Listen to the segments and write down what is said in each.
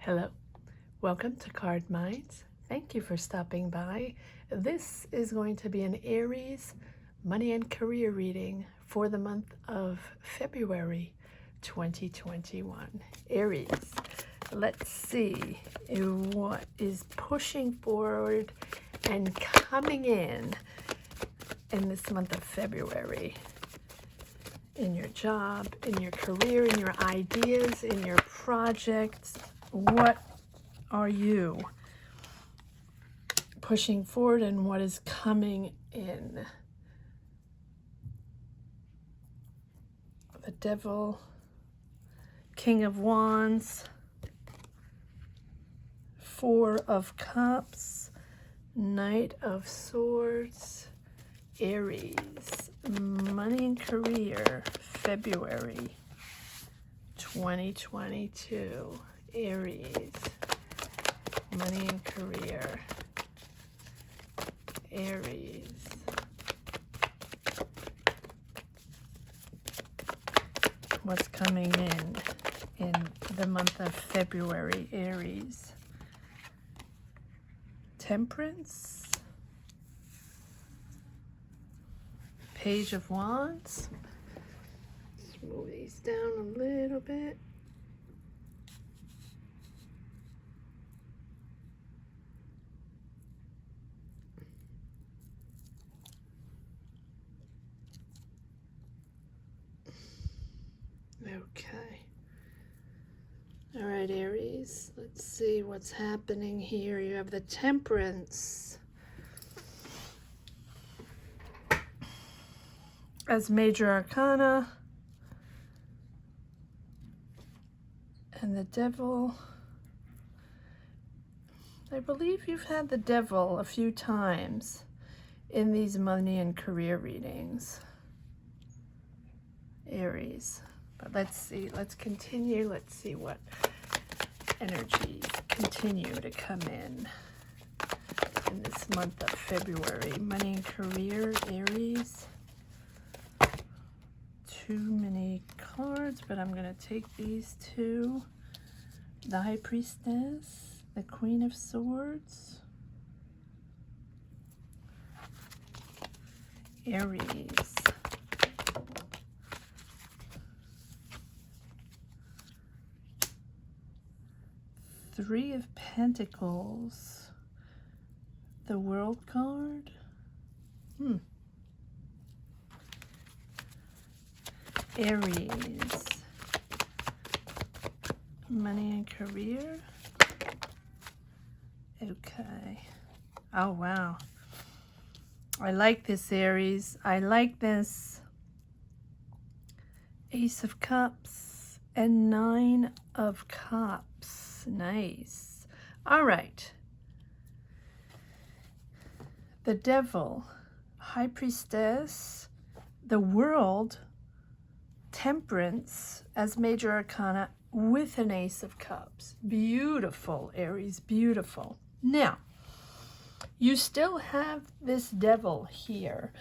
Hello, welcome to Card Minds. Thank you for stopping by. This is going to be an Aries money and career reading for the month of February 2021. Aries, let's see what is pushing forward and coming in this month of February. In your job, in your career, in your ideas, in your projects. What are you pushing forward and what is coming in? The Devil, King of Wands, Four of Cups, Knight of Swords, Aries, money and career, February 2022. Aries, money and career, Aries. What's coming in the month of February, Aries? Temperance, Page of Wands. Let's move these down a little bit. Okay. All right, Aries, let's see what's happening here. You have the Temperance as major arcana, and the Devil. I believe you've had the Devil a few times in these money and career readings, Aries. But let's see, let's continue. Let's see what energies continue to come in this month of February. Money and career, Aries. Too many cards, but I'm going to take these two. The High Priestess, the Queen of Swords, Aries. Three of Pentacles, the World card. Aries, money and career. Okay. Oh, wow. I like this, Aries. I like this. Ace of Cups and Nine of Cups. Nice. All right. The Devil, High Priestess, the World, Temperance as major arcana with an Ace of Cups. Beautiful, Aries, beautiful. Now, you still have this Devil here,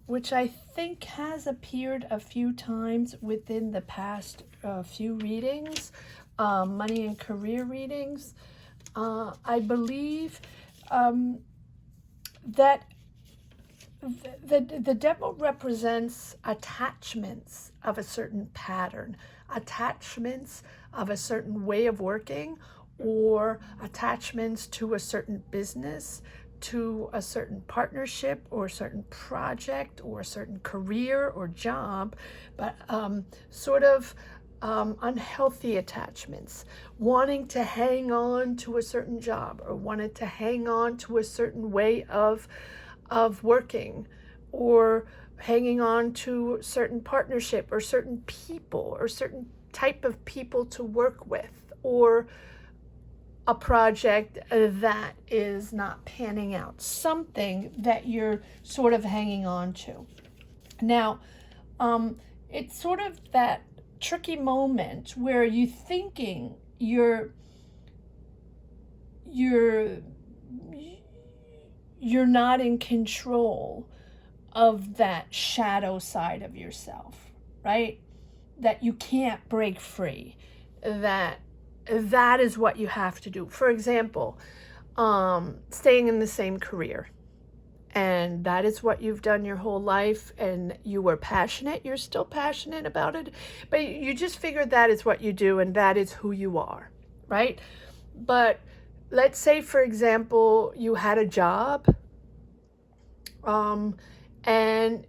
which I think has appeared a few times within the past few readings, money and career readings. I believe that the Devil represents attachments of a certain pattern, attachments of a certain way of working, or attachments to a certain business, to a certain partnership or a certain project or a certain career or job, but sort of unhealthy attachments, wanting to hang on to a certain job or wanted to hang on to a certain way of working, or hanging on to certain partnership or certain people or certain type of people to work with, or a project that is not panning out, something that you're sort of hanging on to. Now, it's sort of that tricky moment where you thinking you're not in control of that shadow side of yourself, right? That you can't break free, that that is what you have to do. For example, staying in the same career, and that is what you've done your whole life, and you were passionate, you're still passionate about it, but you just figured that is what you do and that is who you are, right? But let's say, for example, you had a job, and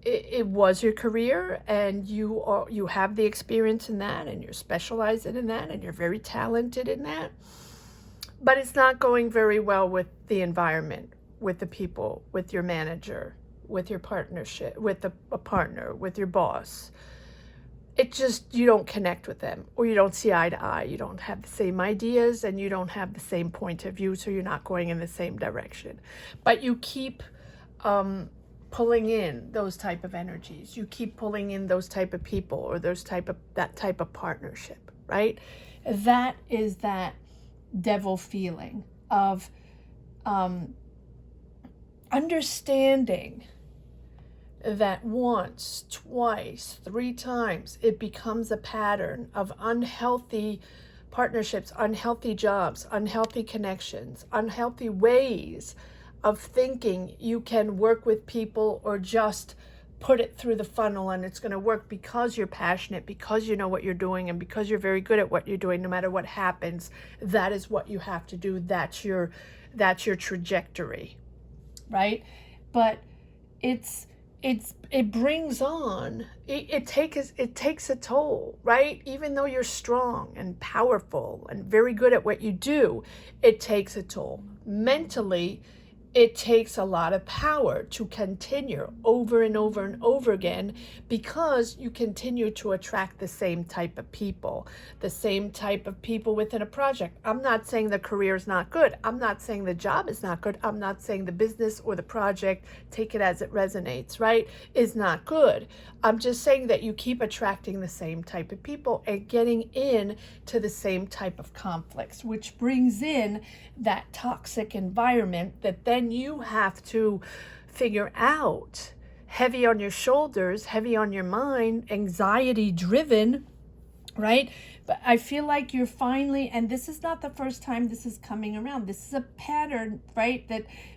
it was your career, and you have the experience in that, and you're specialized in that, and you're very talented in that, but it's not going very well with the environment, with the people, with your manager, with your partnership, with a partner, with your boss. It just, you don't connect with them, or you don't see eye to eye. You don't have the same ideas, and you don't have the same point of view, so you're not going in the same direction. But you keep pulling in those type of energies. You keep pulling in those type of people, or that type of partnership, right? That is that devil feeling of understanding that once, twice, 3 times, it becomes a pattern of unhealthy partnerships, unhealthy jobs, unhealthy connections, unhealthy ways of thinking you can work with people, or just put it through the funnel and it's going to work because you're passionate, because you know what you're doing, and because you're very good at what you're doing. No matter what happens, that is what you have to do. That's your trajectory, right? But it brings on, it takes a toll, right? Even though you're strong and powerful and very good at what you do, it takes a toll. Mentally, it takes a lot of power to continue over and over and over again, because you continue to attract the same type of people within a project. I'm not saying the career is not good. I'm not saying the job is not good. I'm not saying the business or the project, take it as it resonates, right, is not good. I'm just saying that you keep attracting the same type of people and getting in to the same type of conflicts, which brings in that toxic environment that then you have to figure out, heavy on your shoulders, heavy on your mind, anxiety driven, right? But I feel like you're finally, and this is not the first time this is coming around. This is a pattern, right?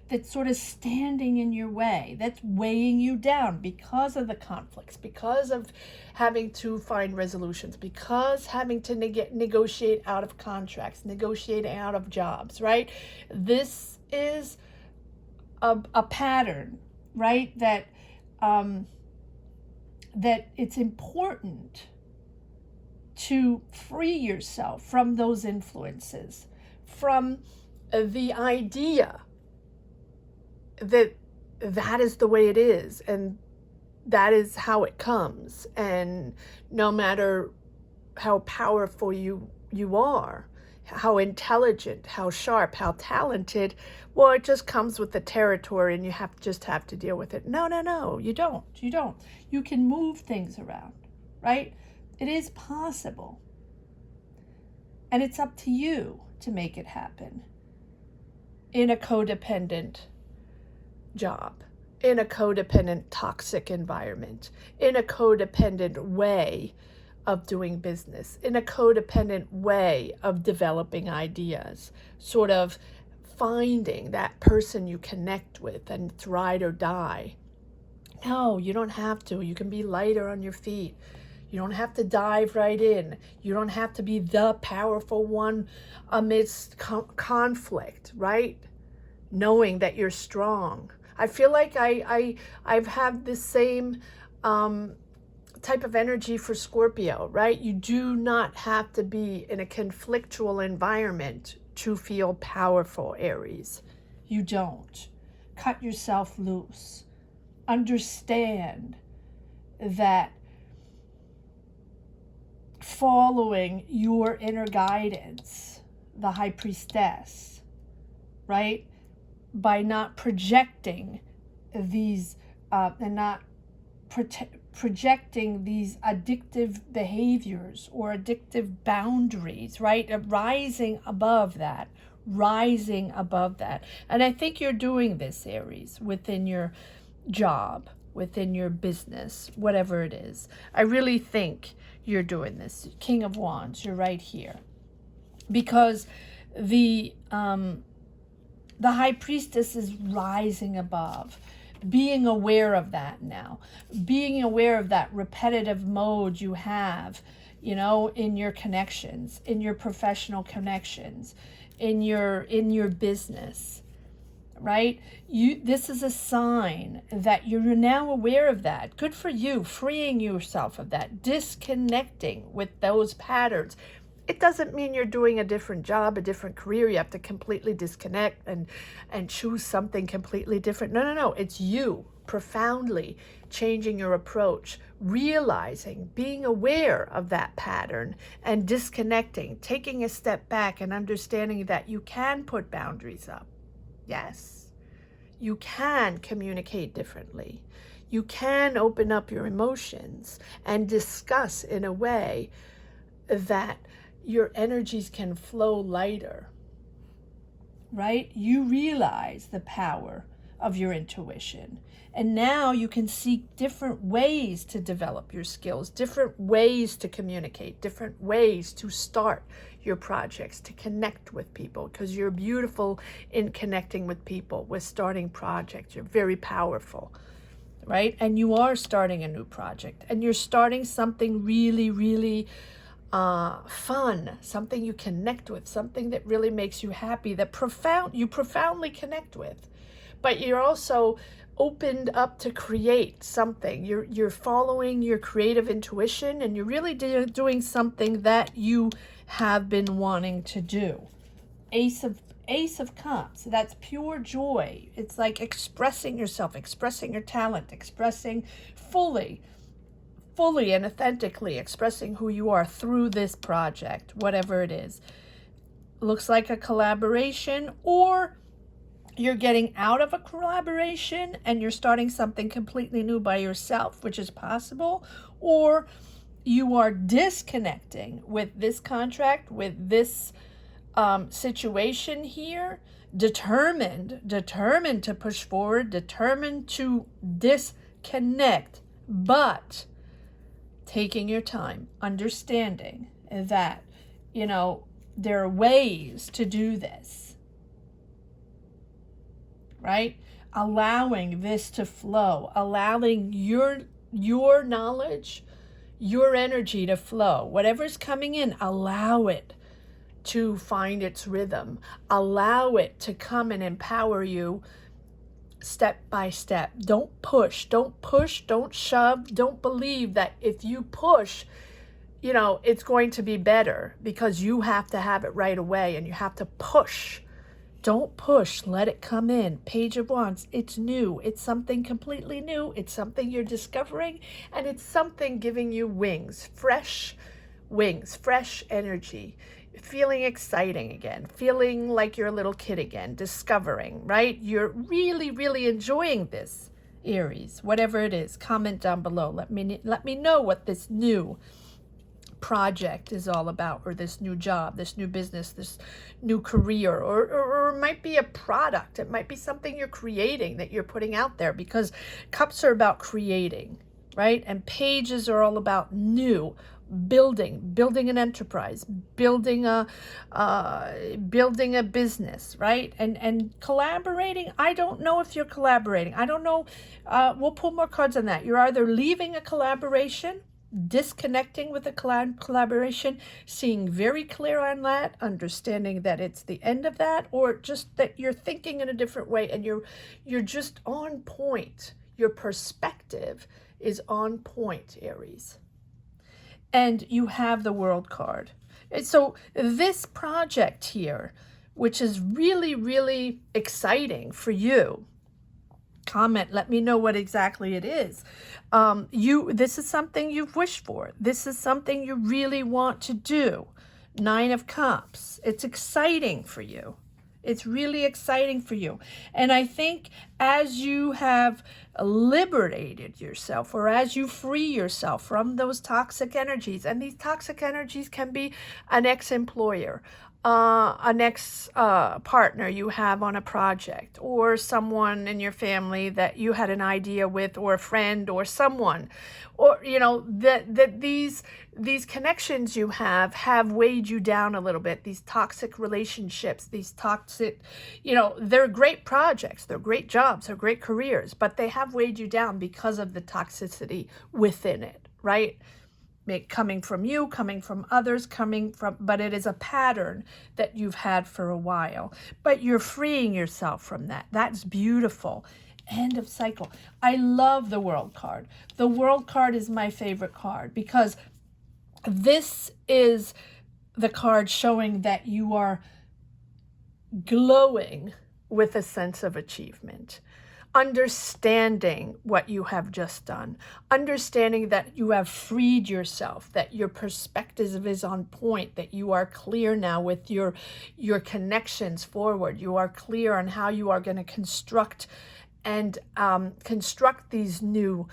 That's sort of standing in your way, that's weighing you down because of the conflicts, because of having to find resolutions, because having to negotiate out of contracts, negotiate out of jobs, right? This is a pattern, right? That it's important to free yourself from those influences, from the idea that is the way it is, and that is how it comes, and no matter how powerful you are, how intelligent, how sharp, how talented, well, it just comes with the territory, and you just have to deal with it. No, you don't. You can move things around, right? It is possible, and it's up to you to make it happen in a codependent job, in a codependent toxic environment, in a codependent way of doing business, in a codependent way of developing ideas, sort of finding that person you connect with, and it's ride or die. No, you don't have to. You can be lighter on your feet. You don't have to dive right in. You don't have to be the powerful one amidst conflict, right? Knowing that you're strong. I feel like I've had the same type of energy for Scorpio, right? You do not have to be in a conflictual environment to feel powerful, Aries. You don't. Cut yourself loose. Understand that following your inner guidance, the High Priestess, right? By not projecting these and not projecting these addictive behaviors or addictive boundaries, right? Rising above that. And I think you're doing this, Aries, within your job, within your business, whatever it is. I really think you're doing this. King of Wands, you're right here. because the High Priestess is rising above, being aware of that now, being aware of that repetitive mode you have, in your connections, in your professional connections, in your business, right? This is a sign that you're now aware of that. Good for you, freeing yourself of that, disconnecting with those patterns. It doesn't mean you're doing a different job, a different career. You have to completely disconnect and choose something completely different. No. It's you profoundly changing your approach, realizing, being aware of that pattern and disconnecting, taking a step back and understanding that you can put boundaries up. Yes, you can communicate differently. You can open up your emotions and discuss in a way that your energies can flow lighter, right? You realize the power of your intuition. And now you can seek different ways to develop your skills, different ways to communicate, different ways to start your projects, to connect with people, because you're beautiful in connecting with people, with starting projects. You're very powerful, right? And you are starting a new project, and you're starting something really, really fun, something you connect with, something that really makes you happy, that you profoundly connect with. But you're also opened up to create something. You're following your creative intuition, and you're really doing something that you have been wanting to do. Ace of Cups, that's pure joy. It's like expressing yourself, expressing your talent, expressing fully and authentically expressing who you are through this project, whatever it is. Looks like a collaboration, or you're getting out of a collaboration and you're starting something completely new by yourself, which is possible, or you are disconnecting with this contract, with this situation here, determined to push forward, determined to disconnect, but taking your time, understanding that, there are ways to do this, right? Allowing this to flow, allowing your knowledge, your energy to flow. Whatever's coming in, allow it to find its rhythm. Allow it to come and empower you step by step. Don't push, don't shove. Don't believe that if you push, it's going to be better, because you have to have it right away and you have to push. Don't push, let it come in. Page of Wands, it's new. It's something completely new. It's something you're discovering, and it's something giving you wings, fresh energy. Feeling exciting again, feeling like you're a little kid again, discovering, right? You're really, really enjoying this, Aries. Whatever it is, comment down below. Let me know what this new project is all about, or this new job, this new business, this new career, or it might be a product. It might be something you're creating that you're putting out there, because cups are about creating, right? And pages are all about new, building an enterprise, building a business, right? And collaborating. I don't know if you're collaborating. I don't know. We'll pull more cards on that. You're either leaving a collaboration, disconnecting with a collaboration, seeing very clear on that, understanding that it's the end of that, or just that you're thinking in a different way and you're just on point. Your perspective is on point, Aries. And you have the World card. And so this project here, which is really, really exciting for you, comment, let me know what exactly it is. This is something you've wished for. This is something you really want to do. 9 of Cups. It's exciting for you. It's really exciting for you. And I think as you have liberated yourself, or as you free yourself from those toxic energies, and these toxic energies can be an ex-employer, an ex partner you have on a project, or someone in your family that you had an idea with, or a friend, or someone, or that these connections you have weighed you down a little bit. These toxic relationships, these toxic, they're great projects, they're great jobs, they're great careers, but they have weighed you down because of the toxicity within it, right? Coming from you, coming from others, but it is a pattern that you've had for a while. But you're freeing yourself from that. That's beautiful. End of cycle. I love the World card. The World card is my favorite card because this is the card showing that you are glowing with a sense of achievement. Understanding what you have just done, understanding that you have freed yourself, that your perspective is on point, that you are clear now with your connections forward. You are clear on how you are going to construct these new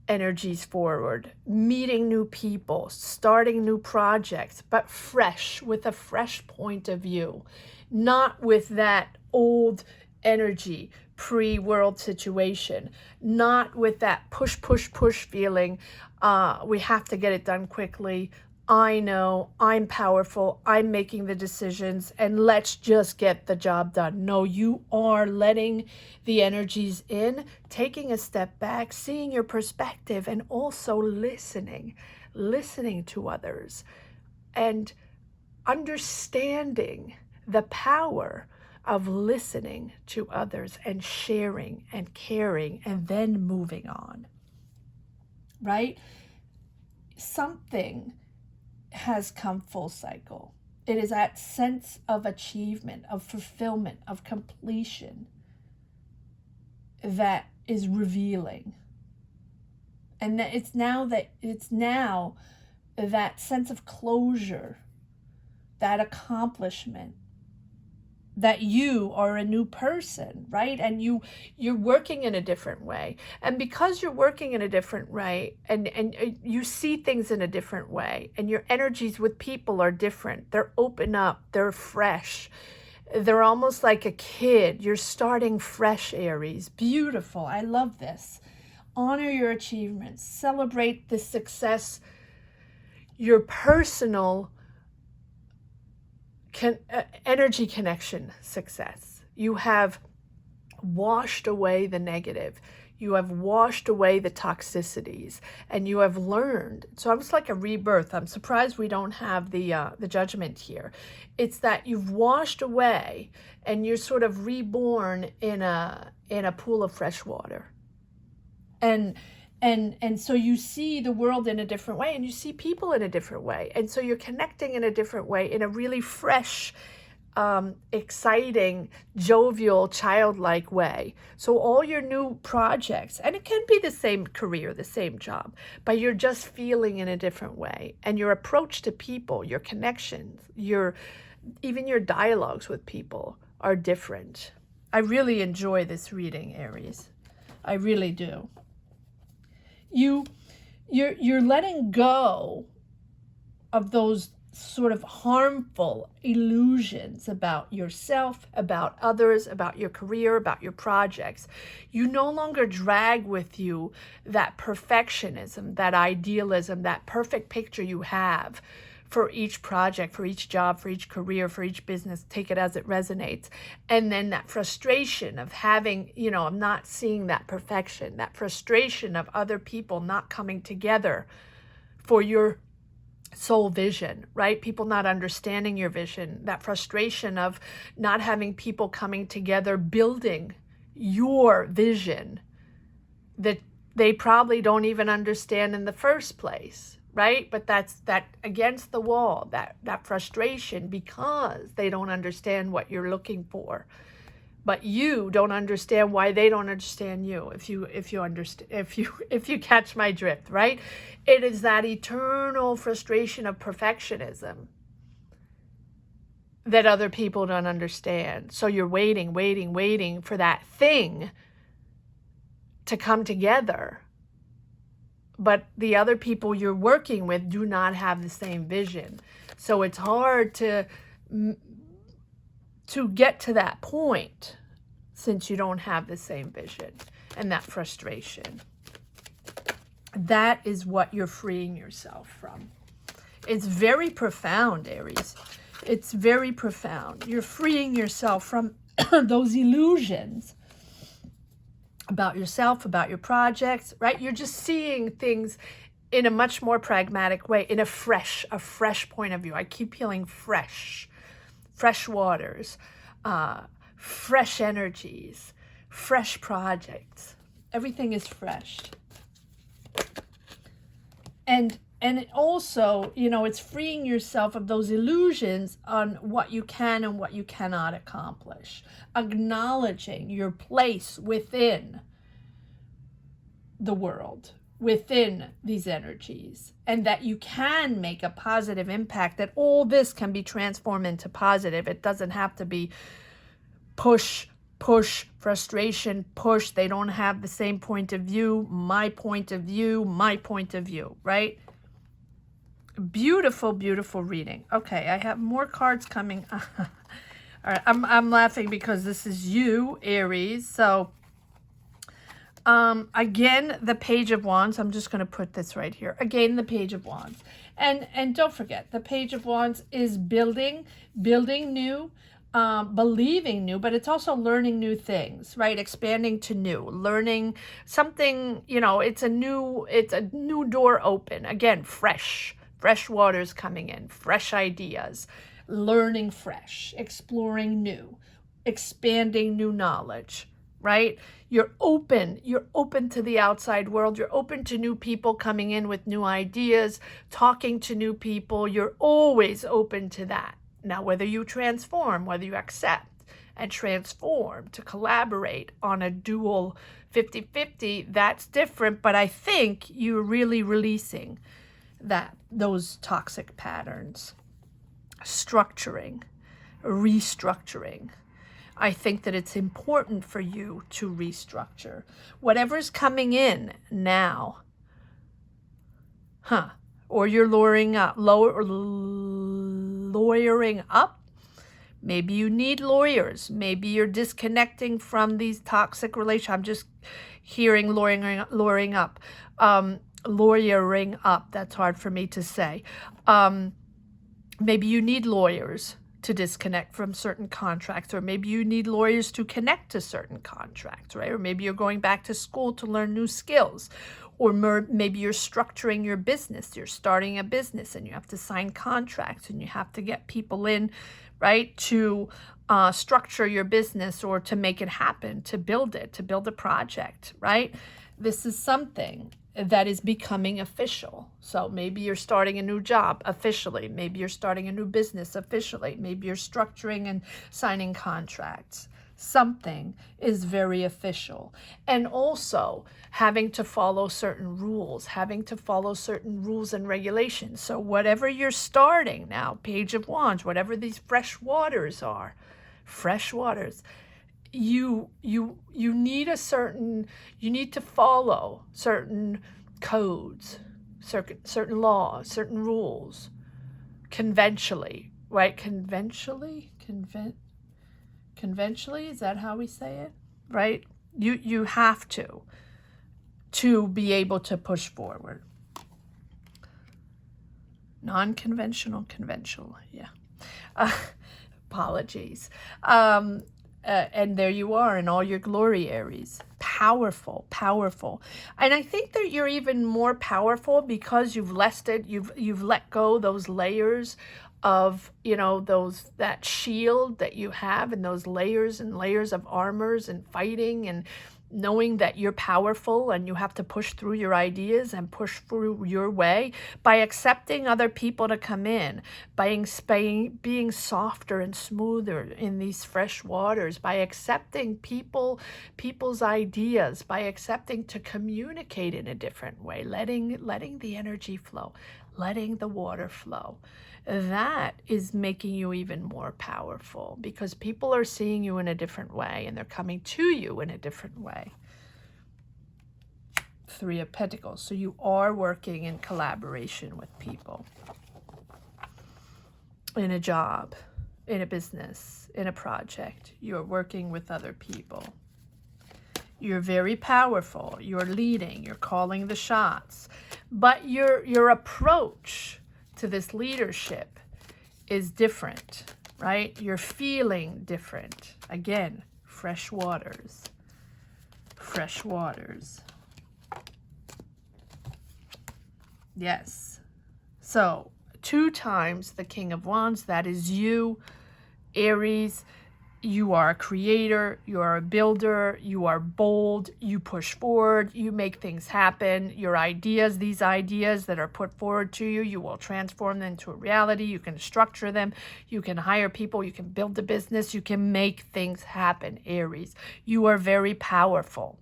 energies forward, meeting new people, starting new projects, but fresh, with a fresh point of view, not with that old energy, pre-world situation, not with that push feeling. We have to get it done quickly. I know, I'm powerful, I'm making the decisions, and let's just get the job done. No, you are letting the energies in, taking a step back, seeing your perspective, and also listening to others, and understanding the power of listening to others and sharing and caring and then moving on, right? Something has come full cycle. It is that sense of achievement, of fulfillment, of completion that is revealing. And that it's now that sense of closure, that accomplishment, that you are a new person, right? And you're working in a different way. And because you're working in a different way, and you see things in a different way, and your energies with people are different. They're open up, they're fresh. They're almost like a kid. You're starting fresh, Aries. Beautiful. I love this. Honor your achievements. Celebrate the success, your personal energy connection success. You have washed away the negative. You have washed away the toxicities, and you have learned. So it's like a rebirth. I'm surprised we don't have the judgment here. It's that you've washed away, and you're sort of reborn in a pool of fresh water. And so you see the world in a different way, and you see people in a different way. And so you're connecting in a different way, in a really fresh, exciting, jovial, childlike way. So all your new projects, and it can be the same career, the same job, but you're just feeling in a different way. And your approach to people, your connections, even your dialogues with people are different. I really enjoy this reading, Aries. I really do. You're letting go of those sort of harmful illusions about yourself, about others, about your career, about your projects. You no longer drag with you that perfectionism, that idealism, that perfect picture you have for each project, for each job, for each career, for each business. Take it as it resonates. And then that frustration of having, of not seeing that perfection, that frustration of other people not coming together for your soul vision, right? People not understanding your vision, that frustration of not having people coming together, building your vision that they probably don't even understand in the first place. Right? But that's that against the wall, that frustration because they don't understand what you're looking for. But you don't understand why they don't understand you. If you catch my drift, right? It is that eternal frustration of perfectionism that other people don't understand. So you're waiting for that thing to come together. But the other people you're working with do not have the same vision. So it's hard to to get to that point, since you don't have the same vision and that frustration. That is what you're freeing yourself from. It's very profound, Aries. It's very profound. You're freeing yourself from those illusions about yourself, about your projects, right? You're just seeing things in a much more pragmatic way, in a fresh point of view. I keep feeling fresh waters, fresh energies, fresh projects. Everything is fresh. And it also, you know, it's freeing yourself of those illusions on what you can and what you cannot accomplish. Acknowledging your place within the world, within these energies, and that you can make a positive impact, that all this can be transformed into positive. It doesn't have to be push, frustration, push. They don't have the same point of view, my point of view, right? Beautiful, beautiful reading. Okay, I have more cards coming. All right, I'm laughing because this is you, Aries. So again, the Page of Wands. I'm just going to put this right here. Again, the Page of Wands. And don't forget, the Page of Wands is building new, believing new, but it's also learning new things, right? Expanding to new, learning something, you know, it's a new door open. Again, fresh waters coming in, fresh ideas, learning fresh, exploring new, expanding new knowledge, right? You're open to the outside world. You're open to new people coming in with new ideas, talking to new people. You're always open to that. Now, whether you transform, whether you accept and transform to collaborate on a dual 50-50, that's different. But I think you're really releasing those toxic patterns, structuring, restructuring. I think that it's important for you to restructure whatever's coming in now, or you're lawyering up. Maybe you need lawyers. Maybe you're disconnecting from these toxic relationships. I'm just hearing lawyering up. Lawyering up. That's hard for me to say. Maybe you need lawyers to disconnect from certain contracts, or maybe you need lawyers to connect to certain contracts, right? Or maybe you're going back to school to learn new skills, or maybe you're structuring your business. You're starting a business and you have to sign contracts and you have to get people in, right, to structure your business or to make it happen, to build a project, right? This is something that is becoming official. So maybe you're starting a new job officially. Maybe you're starting a new business officially. Maybe you're structuring and signing contracts. Something is very official. And also having to follow certain rules, and regulations. So whatever you're starting now, Page of Wands, whatever these fresh waters are, you need you need to follow certain codes, certain laws, certain rules, conventionally, right? Conventionally, is that how we say it? Right? You have to be able to push forward. Non-conventional, conventional, yeah. Apologies. And there you are in all your glory, Aries. Powerful. And I think that you're even more powerful because you've let go those layers of, you know, that shield that you have, and those layers and layers of armors and fighting, and knowing that you're powerful and you have to push through your ideas and push through your way by accepting other people to come in, by being softer and smoother in these fresh waters, by accepting people's ideas, by accepting to communicate in a different way, letting the energy flow, letting the water flow. That is making you even more powerful because people are seeing you in a different way and they're coming to you in a different way. Three of Pentacles. So you are working in collaboration with people in a job, in a business, in a project. You're working with other people. You're very powerful. You're leading. You're calling the shots. But your approach to this leadership is different, right? You're feeling different. Again, fresh waters. Fresh waters. Yes. So, 2 times the King of Wands, that is you, Aries. You are a creator, you are a builder, you are bold, you push forward, you make things happen. Your ideas, these ideas that are put forward to you, you will transform them into a reality. You can structure them, you can hire people, you can build a business, you can make things happen, Aries. You are very powerful.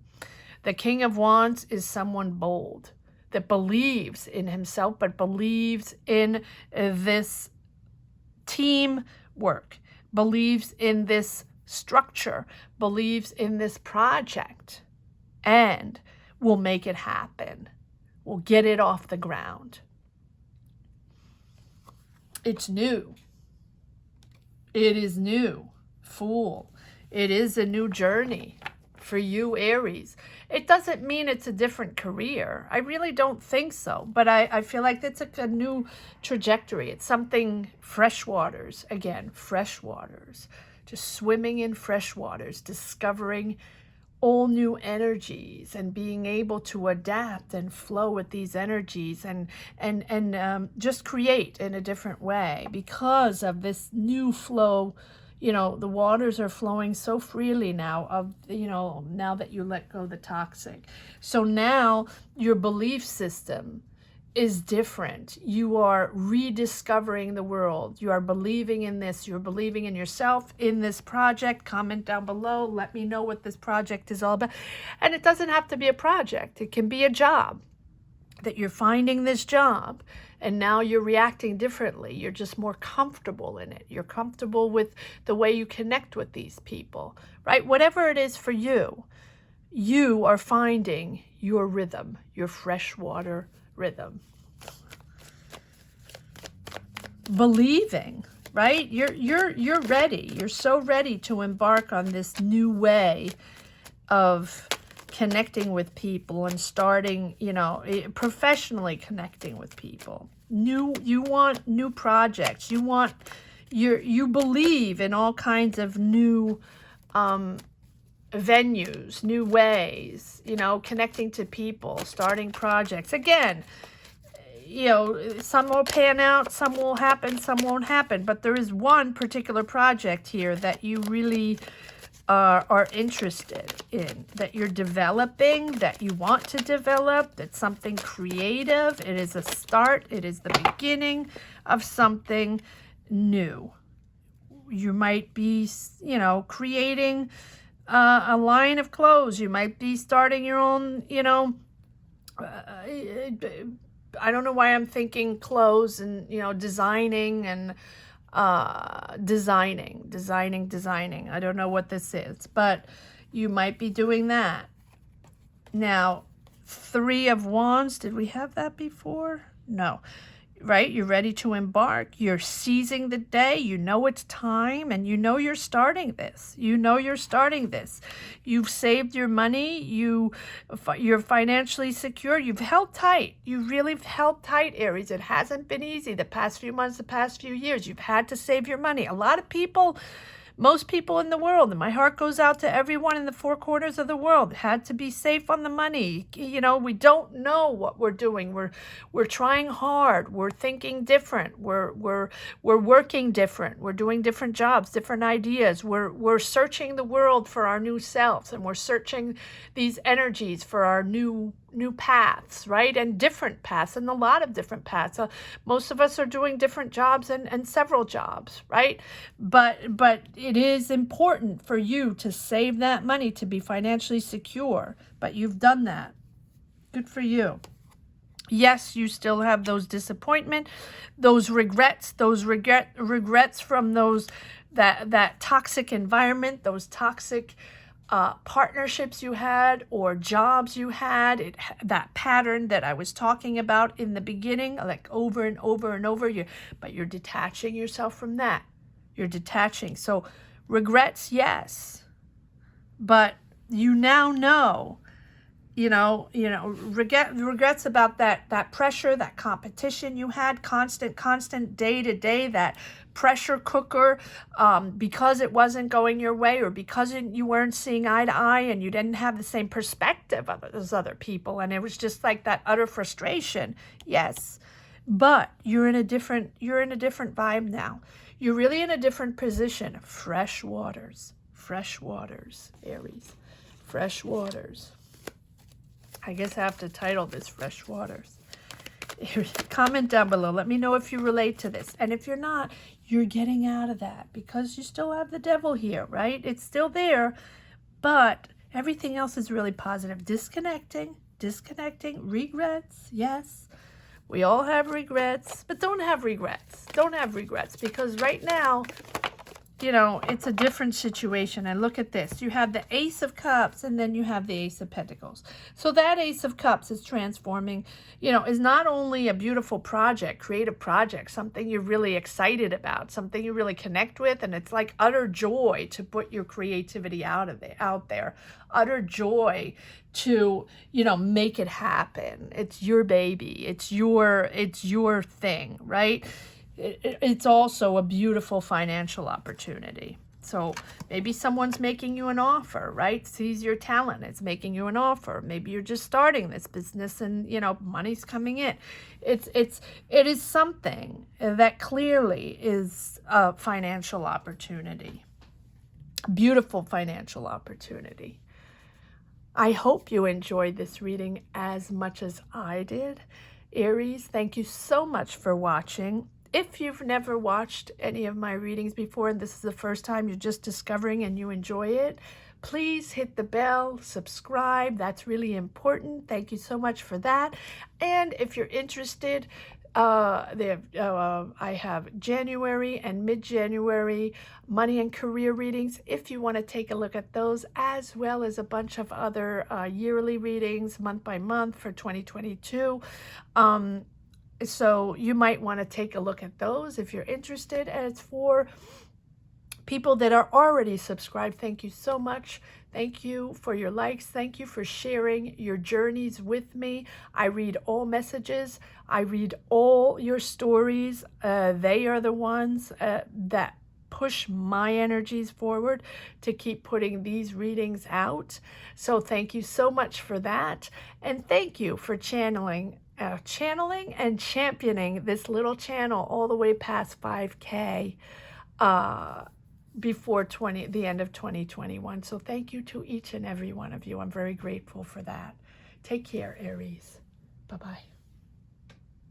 The King of Wands is someone bold that believes in himself, but believes in this teamwork, believes in this structure, believes in this project, and will make it happen, will get it off the ground. It's new. It is new. Fool. It is a new journey for you, Aries. It doesn't mean it's a different career. I really don't think so. But I feel like it's a new trajectory. It's something, fresh waters. Again, fresh waters. Just swimming in fresh waters, discovering all new energies and being able to adapt and flow with these energies and just create in a different way because of this new flow. You know, the waters are flowing so freely now of, you know, now that you let go of the toxic. So now your belief system is different. You are rediscovering the world. You are believing in this. You're believing in yourself, in this project. Comment down below. Let me know what this project is all about. And it doesn't have to be a project. It can be a job. That you're finding this job and now you're reacting differently. You're just more comfortable in it. You're comfortable with the way you connect with these people, right? Whatever it is for you, you are finding your rhythm, your freshwater rhythm. Believing, right? You're ready. You're so ready to embark on this new way of connecting with people and starting, you know, professionally connecting with people. You want new projects. You believe in all kinds of new venues, new ways, you know, connecting to people, starting projects. Again, you know, some will pan out, some will happen, some won't happen. But there is one particular project here that you really are interested in, that you're developing, that you want to develop, that's something creative. It is a start. It is the beginning of something new. You might be, you know, creating a line of clothes. You might be starting your own, you know, I don't know why I'm thinking clothes and, you know, designing and designing. I don't know what this is, but you might be doing that. Now, 3 of Wands, did we have that before? No. Right? You're ready to embark. You're seizing the day. You know it's time, and you know you're starting this. You know you're starting this. You've saved your money. You're financially secure. You've held tight. You really held tight, Aries. It hasn't been easy the past few months, the past few years. You've had to save your money. A lot of people, most people in the world, and my heart goes out to everyone in the 4 corners of the world, had to be safe on the money. You know, we don't know what we're doing. We're trying hard. We're thinking different. We're working different. We're doing different jobs, different ideas. We're searching the world for our new selves, and we're searching these energies for our new paths, right? And different paths, and a lot of different paths. Most of us are doing different jobs and several jobs, right? But it is important for you to save that money to be financially secure. But you've done that. Good for you. Yes, you still have those disappointment, those regrets from that toxic environment, those toxic partnerships you had or jobs you had, that pattern that I was talking about in the beginning, like over and over and over. But you're detaching yourself from that. You're detaching. So regrets, yes, but you now know, regrets about that pressure, that competition you had, constant day to day, that pressure cooker, because it wasn't going your way, or because you weren't seeing eye to eye, and you didn't have the same perspective of those other people, and it was just like that utter frustration. Yes, but you're in a different vibe now. You're really in a different position. Fresh waters, Aries, fresh waters. I guess I have to title this Fresh Waters. Comment down below. Let me know if you relate to this. And if you're not, you're getting out of that, because you still have the devil here, right? It's still there, but everything else is really positive. Disconnecting, regrets, yes. We all have regrets, but don't have regrets. Don't have regrets, because right now, it's a different situation. And look at this. You have the Ace of Cups, and then you have the Ace of Pentacles. So that Ace of Cups is transforming, is not only a beautiful project, creative project, something you're really excited about, something you really connect with, and it's like utter joy to put your creativity out there. Utter joy to, make it happen. It's your baby. It's your thing, right? It's also a beautiful financial opportunity. So maybe someone's making you an offer, right? Sees your talent, it's making you an offer. Maybe you're just starting this business and, money's coming in. It is something that clearly is a financial opportunity. Beautiful financial opportunity. I hope you enjoyed this reading as much as I did. Aries, thank you so much for watching. If you've never watched any of my readings before, and this is the first time you're just discovering and you enjoy it, please hit the bell, subscribe. That's really important. Thank you so much for that. And if you're interested, I have January and mid-January money and career readings, if you want to take a look at those, as well as a bunch of other yearly readings month by month for 2022. So you might want to take a look at those if you're interested. And it's for people that are already subscribed. Thank you so much. Thank you for your likes. Thank you for sharing your journeys with me. I read all messages. I read all your stories. They are the ones that push my energies forward to keep putting these readings out. So thank you so much for that. And thank you for channeling and championing this little channel all the way past 5K before the end of 2021. So thank you to each and every one of you. I'm very grateful for that. Take care, Aries. Bye-bye.